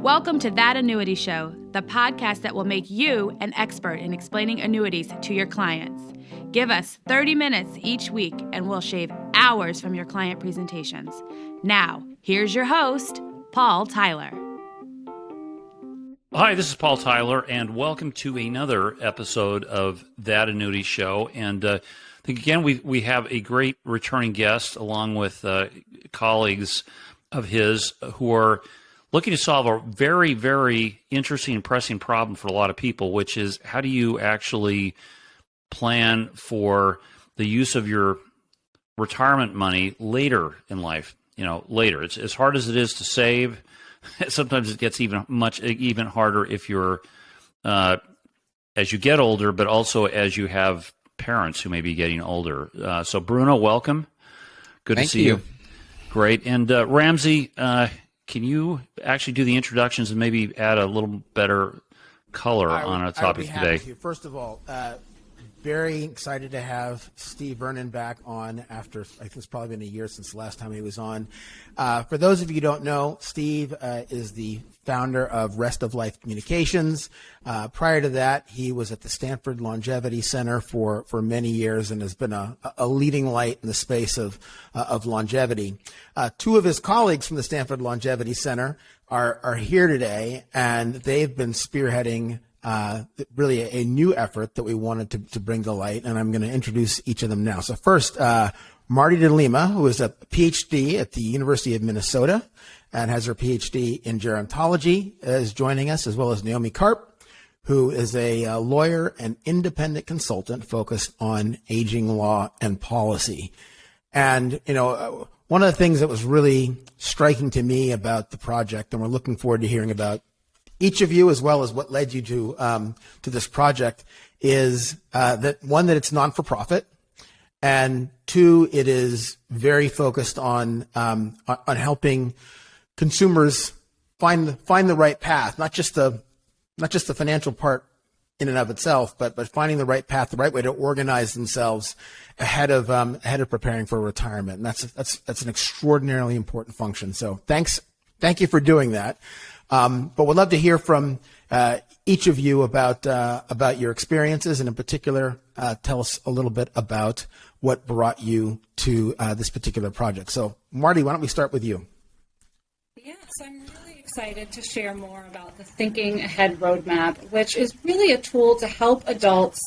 Welcome to That Annuity Show, the podcast that will make you an expert in explaining annuities to your clients. Give us 30 minutes each week and we'll shave hours from your client presentations. Now, here's your host, Paul Tyler. Hi, this is Paul Tyler, and welcome to another episode of That Annuity Show. And I think, again, we have a great returning guest along with colleagues of his who are looking to solve a very, very interesting and pressing problem for a lot of people, which is how do you actually plan for the use of your retirement money later in life? You know, later. It's as hard as it is to save. Sometimes it gets even harder if you're as you get older, but also as you have parents who may be getting older. So Bruno, welcome. Good to see you. Great. And Ramsey, can you actually do the introductions and maybe add a little better color on our topic today? First of all, very excited to have Steve Vernon back on after, I think it's probably been a year since the last time he was on. For those of you who don't know, Steve is the founder of Rest of Life Communications. Prior to that, he was at the Stanford Longevity Center for many years and has been a leading light in the space of longevity. Two of his colleagues from the Stanford Longevity Center are here today, and they've been spearheading really a new effort that we wanted to bring to light, and I'm going to introduce each of them now. So first, Marti DeLiema, who is a PhD at the University of Minnesota and has her PhD in gerontology, is joining us, as well as Naomi Karp, who is a lawyer and independent consultant focused on aging law and policy. And, you know, one of the things that was really striking to me about the project, and we're looking forward to hearing about each of you, as well as what led you to this project, is that one, that it's non-for-profit, and two, it is very focused on helping consumers find the right path, not just the financial part in and of itself, but finding the right path, the right way to organize themselves ahead of preparing for retirement. And that's an extraordinarily important function. So thank you for doing that. But we'd love to hear from each of you about your experiences, and in particular, tell us a little bit about what brought you to this particular project. So, Marti, why don't we start with you? Yes, I'm really excited to share more about the Thinking Ahead Roadmap, which is really a tool to help adults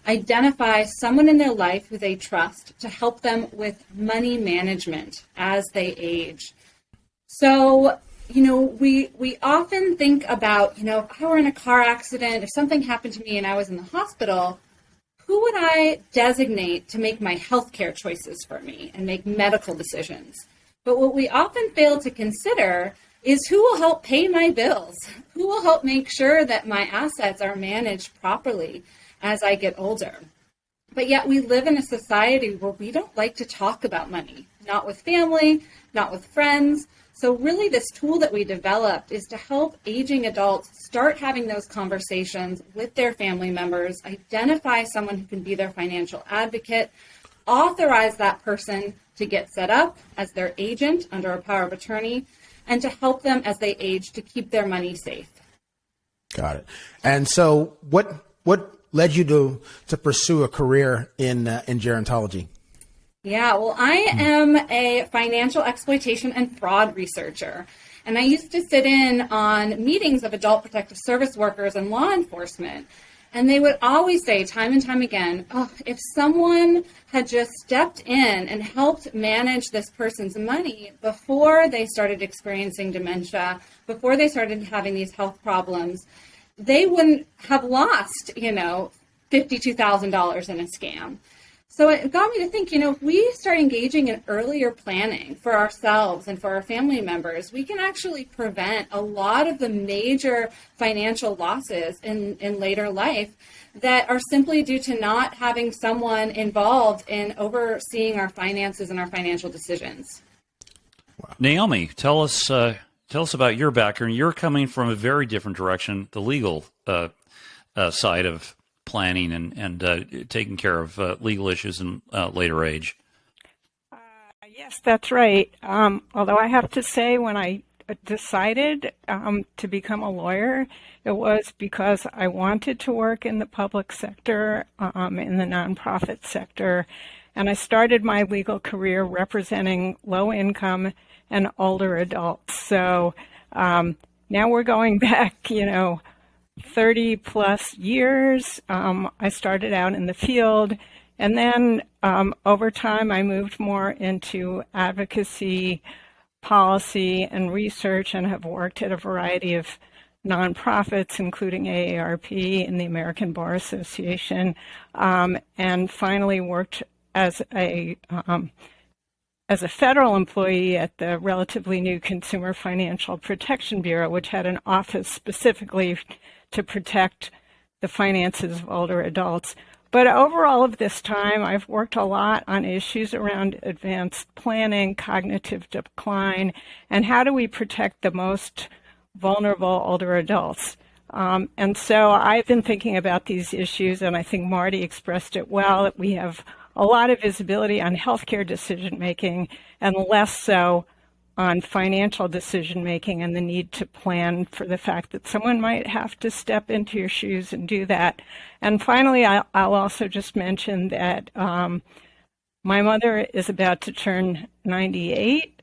identify someone in their life who they trust to help them with money management as they age. So, you know, we often think about, you know, if I were in a car accident, if something happened to me and I was in the hospital, who would I designate to make my healthcare choices for me and make medical decisions? But what we often fail to consider is who will help pay my bills? Who will help make sure that my assets are managed properly as I get older? But yet we live in a society where we don't like to talk about money, not with family, not with friends. So really this tool that we developed is to help aging adults start having those conversations with their family members, identify someone who can be their financial advocate, authorize that person to get set up as their agent under a power of attorney, and to help them as they age to keep their money safe. Got it. And so what led you to pursue a career in gerontology? Yeah, well, I am a financial exploitation and fraud researcher, and I used to sit in on meetings of adult protective service workers and law enforcement, and they would always say time and time again, oh, if someone had just stepped in and helped manage this person's money before they started experiencing dementia, before they started having these health problems, they wouldn't have lost, you know, $52,000 in a scam. So it got me to think, you know, if we start engaging in earlier planning for ourselves and for our family members, we can actually prevent a lot of the major financial losses in later life that are simply due to not having someone involved in overseeing our finances and our financial decisions. Wow. Naomi, tell us about your background. You're coming from a very different direction, the legal side of planning and taking care of legal issues in later age. Yes, that's right. Although I have to say, when I decided to become a lawyer, it was because I wanted to work in the public sector, in the nonprofit sector. And I started my legal career representing low income and older adults. So now we're going back, 30 plus years. I started out in the field, and then over time I moved more into advocacy, policy, and research, and have worked at a variety of nonprofits, including AARP and the American Bar Association, and finally worked as a federal employee at the relatively new Consumer Financial Protection Bureau, which had an office specifically to protect the finances of older adults. But over all of this time, I've worked a lot on issues around advanced planning, cognitive decline, and how do we protect the most vulnerable older adults. And so I've been thinking about these issues, and I think Marty expressed it well, that we have a lot of visibility on healthcare decision-making and less so on financial decision-making and the need to plan for the fact that someone might have to step into your shoes and do that. And finally, I'll also just mention that my mother is about to turn 98.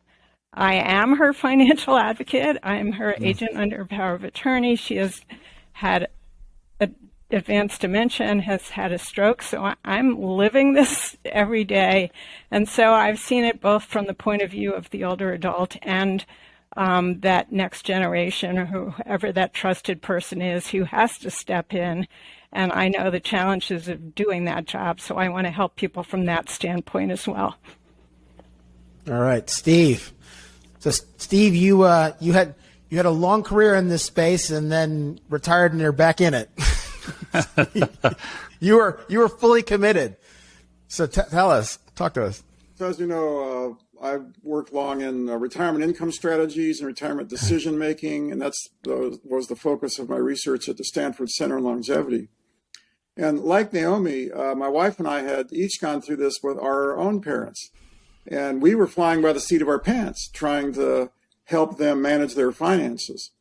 I am her financial advocate. I'm her agent under power of attorney. She has had advanced dementia and has had a stroke, so I'm living this every day. And so I've seen it both from the point of view of the older adult and that next generation, or whoever that trusted person is who has to step in. And I know the challenges of doing that job, so I want to help people from that standpoint as well. All right, Steve. So, Steve, you had a long career in this space and then retired, and you're back in it. You were fully committed. So tell us, talk to us. So as you know, I've worked long in retirement income strategies and retirement decision making, and that was the focus of my research at the Stanford Center on Longevity. And like Naomi, my wife and I had each gone through this with our own parents, and we were flying by the seat of our pants, trying to help them manage their finances.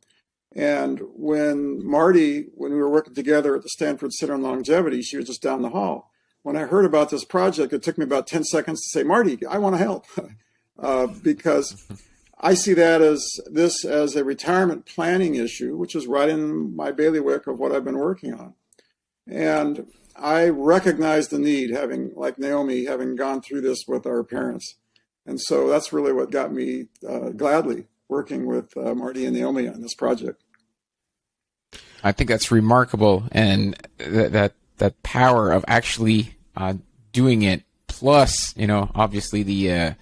And when we were working together at the Stanford Center on Longevity, she was just down the hall. When I heard about this project, it took me about 10 seconds to say, Marty, I want to help. Because I see that as a retirement planning issue, which is right in my bailiwick of what I've been working on. And I recognize the need, like Naomi, having gone through this with our parents. And so that's really what got me gladly working with Marty and Naomi on this project. I think that's remarkable, and that power of actually doing it, plus obviously the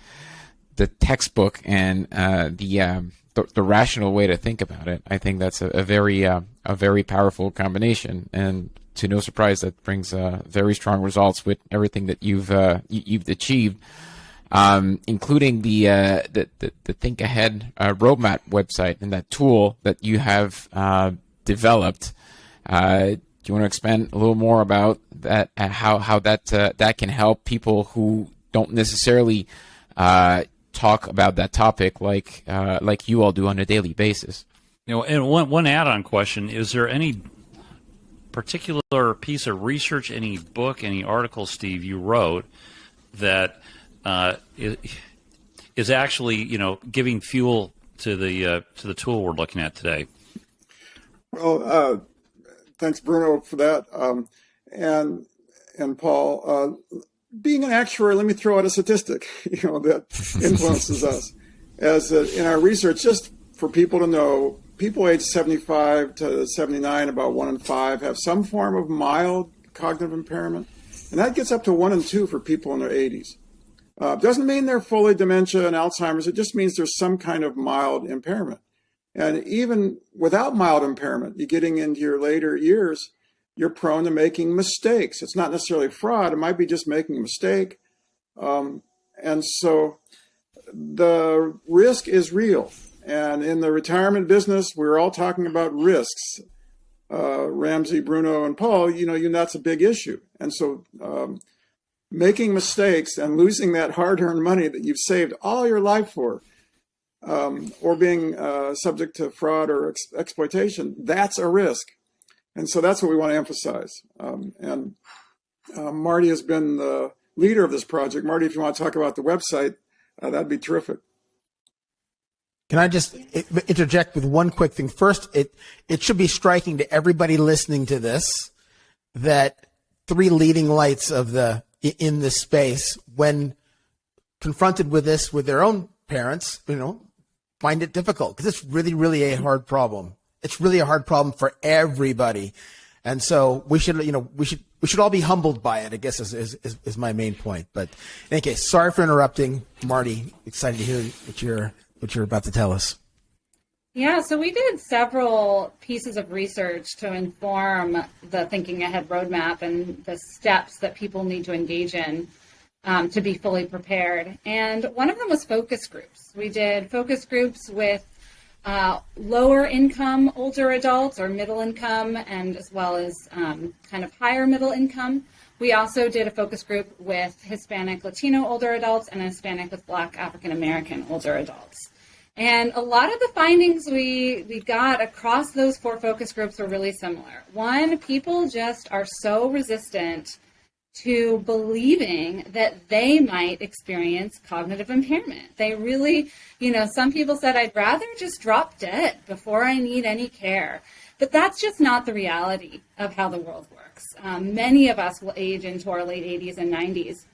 textbook and the rational way to think about it. I think that's a very powerful combination, and to no surprise, that brings very strong results with everything that you've achieved. Including the Think Ahead roadmap website and that tool that you have developed. Do you want to expand a little more about that? How that can help people who don't necessarily talk about that topic like you all do on a daily basis? And one add-on question: is there any particular piece of research, any book, any article, Steve, you wrote that is actually, giving fuel to the tool we're looking at today? Well, thanks, Bruno, for that, and Paul. Being an actuary, let me throw out a statistic, that influences us. As in our research, just for people to know, people aged 75 to 79, about 1 in 5, have some form of mild cognitive impairment, and that gets up to 1 in 2 for people in their 80s. Doesn't mean they're fully dementia and Alzheimer's. It just means there's some kind of mild impairment. And even without mild impairment, you're getting into your later years, you're prone to making mistakes. It's not necessarily fraud. It might be just making a mistake. And so the risk is real. And in the retirement business, we're all talking about risks. Ramsey, Bruno, and Paul, that's a big issue. And so making mistakes and losing that hard-earned money that you've saved all your life for or being subject to fraud or exploitation, that's a risk. And so that's what we want to emphasize. Marty has been the leader of this project. Marty, if you want to talk about the website, that'd be terrific. Can I just interject with one quick thing? First, it should be striking to everybody listening to this that three leading lights in this space, when confronted with this with their own parents, find it difficult because it's really, really a hard problem. It's really a hard problem for everybody, and so we should all be humbled by it, I guess is my main point. But in any case, sorry for interrupting, Marty. Excited to hear what you're about to tell us. Yeah, so we did several pieces of research to inform the Thinking Ahead roadmap and the steps that people need to engage in to be fully prepared. And one of them was focus groups. We did focus groups with lower income older adults or middle income, and as well as kind of higher middle income. We also did a focus group with Hispanic Latino older adults and Hispanic with Black African American older adults. And a lot of the findings we got across those four focus groups were really similar. One, people just are so resistant to believing that they might experience cognitive impairment. They really, some people said, I'd rather just drop dead before I need any care. But that's just not the reality of how the world works. Many of us will age into our late 80s and 90s.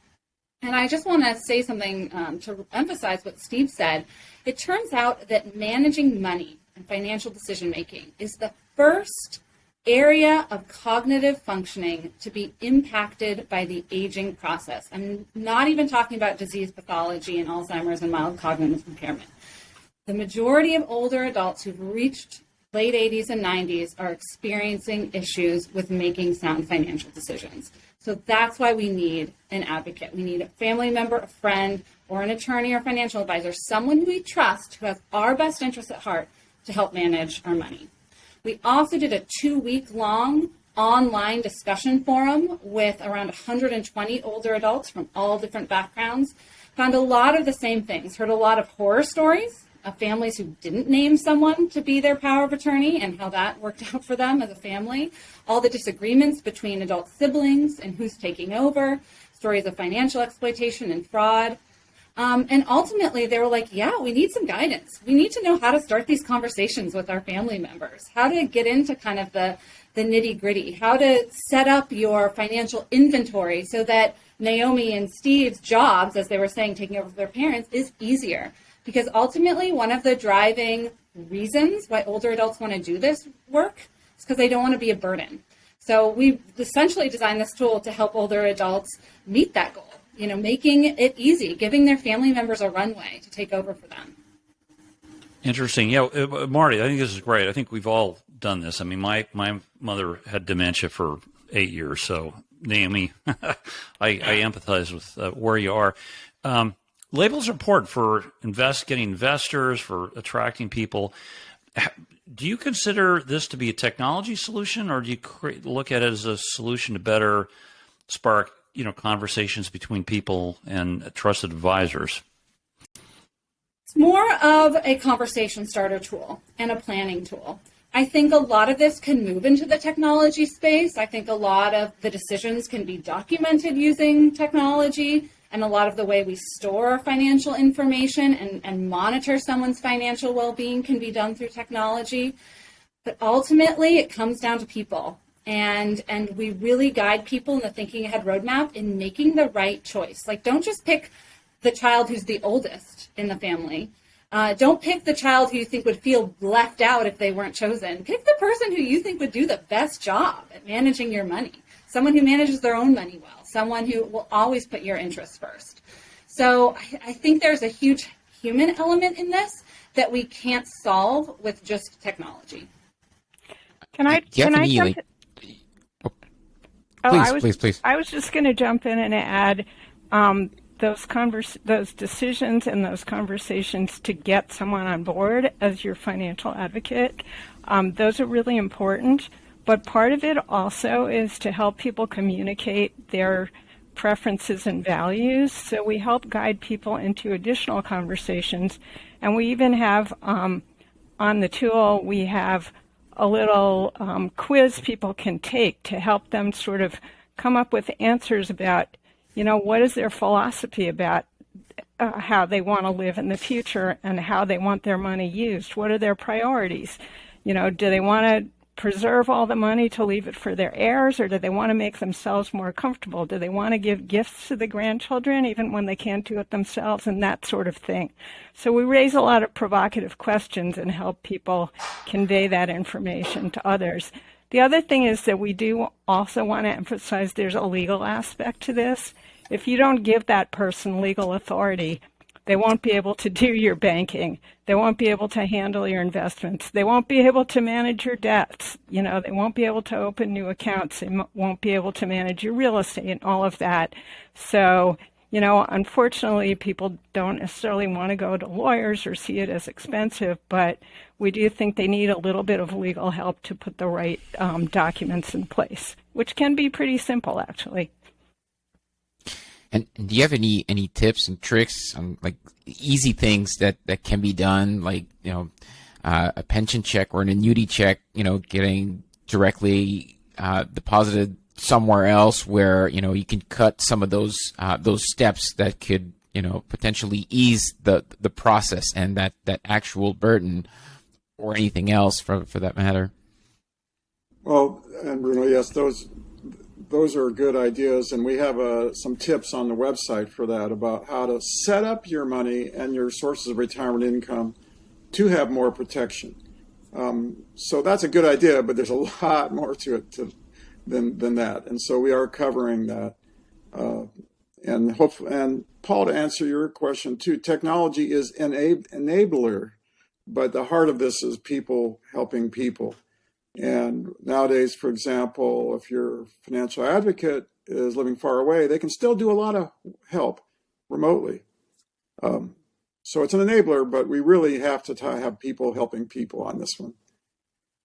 And I just want to say something to emphasize what Steve said. It turns out that managing money and financial decision-making is the first area of cognitive functioning to be impacted by the aging process. I'm not even talking about disease pathology and Alzheimer's and mild cognitive impairment. The majority of older adults who've reached late 80s and 90s are experiencing issues with making sound financial decisions. So that's why we need an advocate. We need a family member, a friend, or an attorney or financial advisor, someone who we trust, who has our best interests at heart to help manage our money. We also did a 2-week-long online discussion forum with around 120 older adults from all different backgrounds. Found a lot of the same things, heard a lot of horror stories of families who didn't name someone to be their power of attorney and how that worked out for them as a family, all the disagreements between adult siblings and who's taking over, stories of financial exploitation and fraud. And ultimately, they were like, yeah, we need some guidance. We need to know how to start these conversations with our family members, how to get into kind of the nitty gritty, how to set up your financial inventory so that Naomi and Steve's jobs, as they were saying, taking over for their parents, is easier. Because ultimately, one of the driving reasons why older adults want to do this work is because they don't want to be a burden. So we essentially designed this tool to help older adults meet that goal. Making it easy, giving their family members a runway to take over for them. Interesting. Yeah, Marty, I think this is great. I think we've all done this. I mean, my mother had dementia for 8 years, so Naomi, I empathize with where you are. Labels are important for getting investors, for attracting people. Do you consider this to be a technology solution, or do you look at it as a solution to better spark conversations between people and trusted advisors? It's more of a conversation starter tool and a planning tool. I think a lot of this can move into the technology space. I think a lot of the decisions can be documented using technology, and a lot of the way we store financial information and monitor someone's financial well-being can be done through technology. But ultimately, it comes down to people. And we really guide people in the Thinking Ahead roadmap in making the right choice. Like, don't just pick the child who's the oldest in the family. Don't pick the child who you think would feel left out if they weren't chosen. Pick the person who you think would do the best job at managing your money. Someone who manages their own money well. Someone who will always put your interests first. So I think there's a huge human element in this that we can't solve with just technology. Can I jump in? Please. I was just going to jump in and add those decisions and those conversations to get someone on board as your financial advocate. Those are really important. But part of it also is to help people communicate their preferences and values. So we help guide people into additional conversations And we even have on the tool, we have a little quiz people can take to help them sort of come up with answers about, what is their philosophy about how they want to live in the future and how they want their money used. What are their priorities? Do they want to preserve all the money to leave it for their heirs, or do they want to make themselves more comfortable? Do they want to give gifts to the grandchildren even when they can't do it themselves, and that sort of thing? So we raise a lot of provocative questions and help people convey that information to others. The other thing is that we do also want to emphasize there's a legal aspect to this. If you don't give that person legal authority, they won't be able to do your banking. They won't be able to handle your investments. They won't be able to manage your debts. They won't be able to open new accounts. They won't be able to manage your real estate and all of that. So, unfortunately, people don't necessarily want to go to lawyers or see it as expensive, but we do think they need a little bit of legal help to put the right documents in place, which can be pretty simple, actually. And do you have any tips and tricks on like easy things that can be done, like a pension check or an annuity check, getting directly deposited somewhere else where you can cut some of those steps that could potentially ease the process and that actual burden, or anything else for that matter? Well, and Bruno, yes, those are good ideas, and we have some tips on the website for that about how to set up your money and your sources of retirement income to have more protection. So that's a good idea, but there's a lot more to it than that, and so we are covering that. And Paul, to answer your question too, technology is an enabler, but the heart of this is people helping people. And nowadays, for example, if your financial advocate is living far away, they can still do a lot of help remotely. So it's an enabler, but we really have to have people helping people on this one.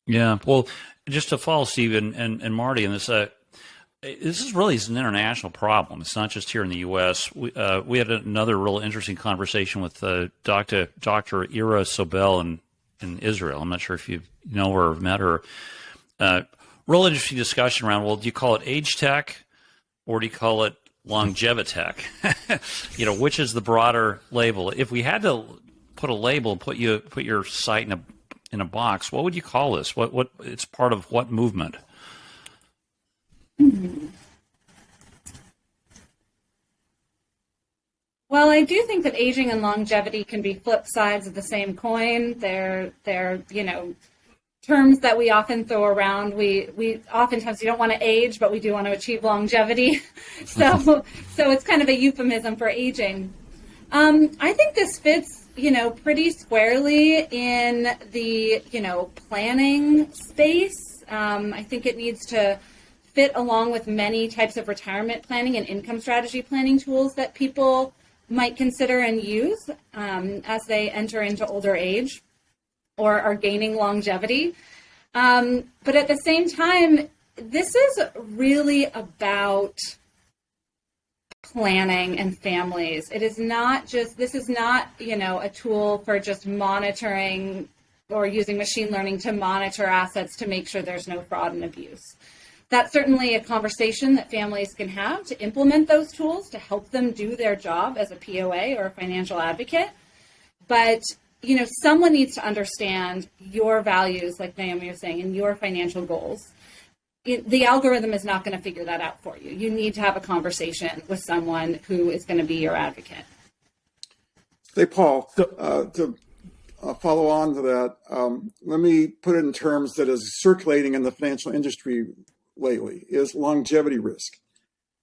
Yeah. Well, just to follow Steve and Marty in this, this is really an international problem. It's not just here in the U.S. We had another real interesting conversation with Dr. Ira Sobel in Israel. I'm not sure if you know her or met her. Real interesting discussion around, well, do you call it age tech or do you call it longevitech? Which is the broader label? If we had to put a label, put your site in a box, what would you call this? What it's part of what movement? Well, I do think that aging and longevity can be flip sides of the same coin. They're terms that we often throw around. We oftentimes don't want to age, but we do want to achieve longevity. So it's kind of a euphemism for aging. I think this fits, pretty squarely in the, planning space. I think it needs to fit along with many types of retirement planning and income strategy planning tools that people might consider and use as they enter into older age or are gaining longevity. But at the same time, this is really about planning and families. This is not, a tool for just monitoring or using machine learning to monitor assets to make sure there's no fraud and abuse. That's certainly a conversation that families can have to implement those tools to help them do their job as a POA or a financial advocate. But, someone needs to understand your values, like Naomi was saying, and your financial goals. The algorithm is not going to figure that out for you. You need to have a conversation with someone who is going to be your advocate. Hey, Paul, to follow on to that, let me put it in terms that is circulating in the financial industry lately, is longevity risk.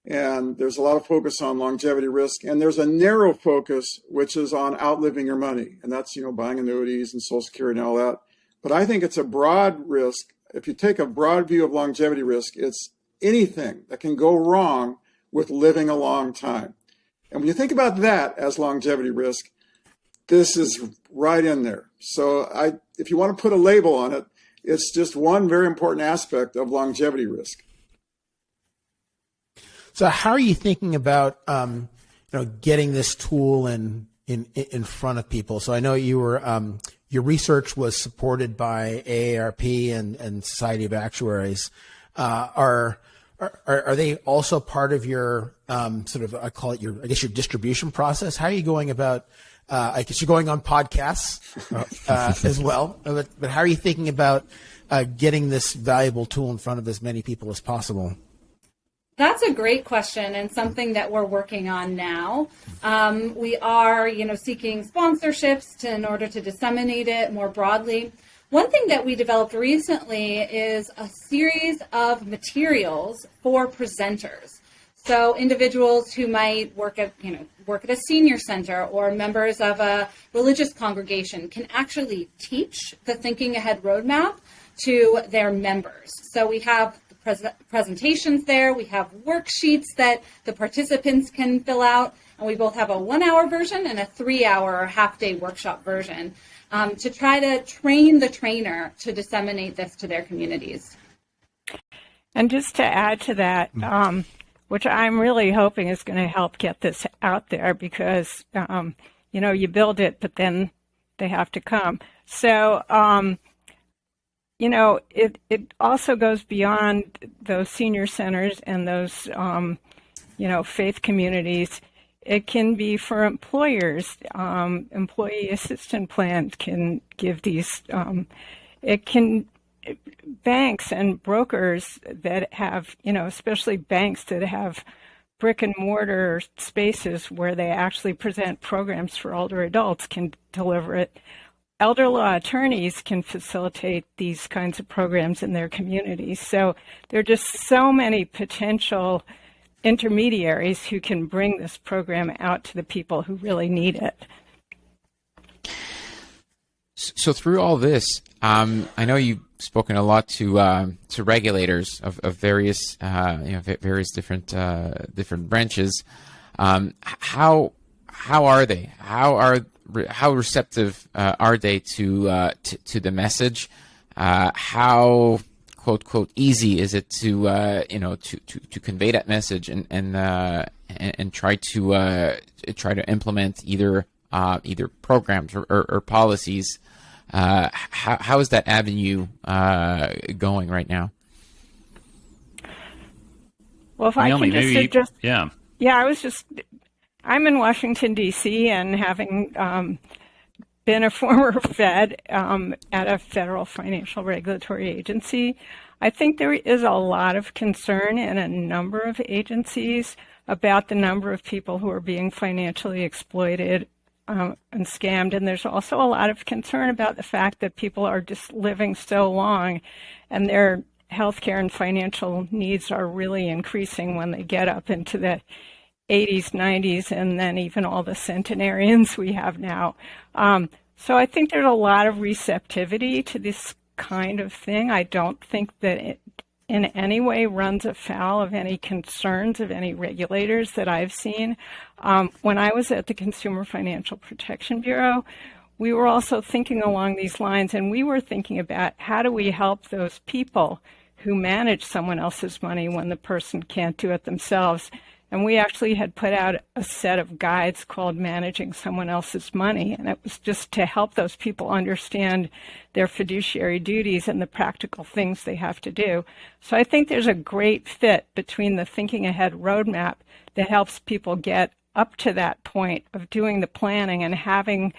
And there's a lot of focus on longevity risk, and there's a narrow focus, which is on outliving your money. And that's, buying annuities and Social Security and all that. But I think it's a broad risk. If you take a broad view of longevity risk, it's anything that can go wrong with living a long time. And when you think about that as longevity risk, this is right in there. So if you want to put a label on it, it's just one very important aspect of longevity risk. So how are you thinking about, getting this tool and, in front of people. So I know you were your research was supported by AARP and Society of Actuaries. Are they also part of your sort of, I call it your distribution process? How are you going about? I guess you're going on podcasts as well, but how are you thinking about getting this valuable tool in front of as many people as possible? That's a great question and something that we're working on now. We are, seeking sponsorships in order to disseminate it more broadly. One thing that we developed recently is a series of materials for presenters. So individuals who might work at a senior center or members of a religious congregation can actually teach the Thinking Ahead roadmap to their members. So we have presentations there, we have worksheets that the participants can fill out, and we both have a 1-hour version and a 3-hour half-day workshop version to try to train the trainer to disseminate this to their communities. And just to add to that, which I'm really hoping is going to help get this out there, because, you build it, but then they have to come. So, it also goes beyond those senior centers and those, faith communities. It can be for employers. Employee assistance plans can give these. It can banks and brokers that have, especially banks that have brick and mortar spaces where they actually present programs for older adults can deliver it. Elder law attorneys can facilitate these kinds of programs in their communities. So there are just so many potential intermediaries who can bring this program out to the people who really need it. So through all this, I know you've spoken a lot to regulators of various various different branches. How are they? How receptive are they to the message? How quote easy is it to convey that message and try to implement either programs or policies? How is that avenue going right now? Well, if Naomi, I can I'm in Washington, D.C., and having been a former Fed at a federal financial regulatory agency, I think there is a lot of concern in a number of agencies about the number of people who are being financially exploited and scammed. And there's also a lot of concern about the fact that people are just living so long and their healthcare and financial needs are really increasing when they get up into the 80s, 90s, and then even all the centenarians we have now. So I think there's a lot of receptivity to this kind of thing. I don't think that it in any way runs afoul of any concerns of any regulators that I've seen. When I was at the Consumer Financial Protection Bureau, we were also thinking along these lines, and we were thinking about how do we help those people who manage someone else's money when the person can't do it themselves. And we actually had put out a set of guides called Managing Someone Else's Money. And it was just to help those people understand their fiduciary duties and the practical things they have to do. So I think there's a great fit between the Thinking Ahead roadmap that helps people get up to that point of doing the planning and having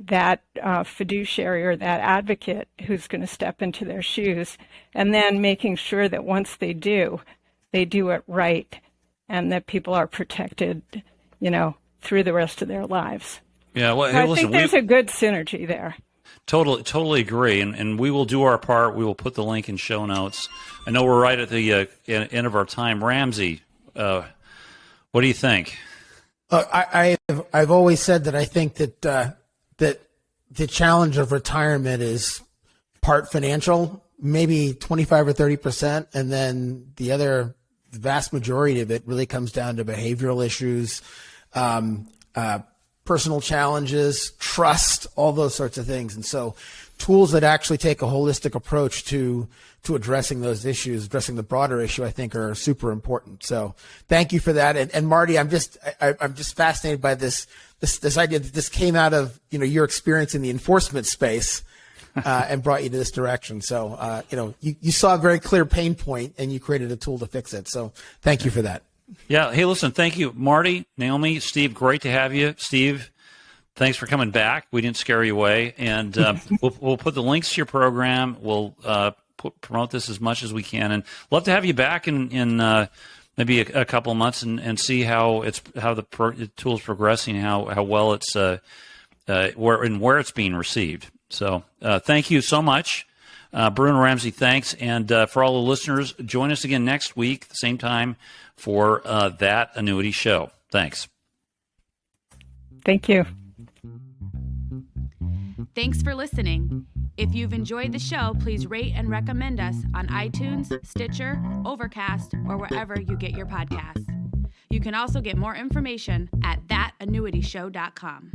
that fiduciary or that advocate who's going to step into their shoes, and then making sure that once they do it right, and that people are protected, through the rest of their lives. Yeah, well, so I think there's a good synergy there. Totally agree, and we will do our part. We will put the link in show notes. I know we're right at the end of our time. Ramsey, what do you think? I've always said that I think that that the challenge of retirement is part financial, maybe 25 or 30%, and then the vast majority of it really comes down to behavioral issues, personal challenges, trust, all those sorts of things. And so tools that actually take a holistic approach to addressing those issues, addressing the broader issue, I think are super important. So thank you for that. And Marty, I'm just fascinated by this idea that this came out of, your experience in the enforcement space, and brought you to this direction. So, you saw a very clear pain point and you created a tool to fix it. So thank you for that. Yeah. Hey, listen, thank you, Marty, Naomi, Steve. Great to have you. Steve, thanks for coming back. We didn't scare you away. And we'll put the links to your program. We'll promote this as much as we can. And love to have you back in maybe a couple of months and see how the tool's progressing, how well it's where it's being received. So thank you so much. Bruno Ramsey, thanks. And for all the listeners, join us again next week, same time, for That Annuity Show. Thanks. Thank you. Thanks for listening. If you've enjoyed the show, please rate and recommend us on iTunes, Stitcher, Overcast, or wherever you get your podcasts. You can also get more information at thatannuityshow.com.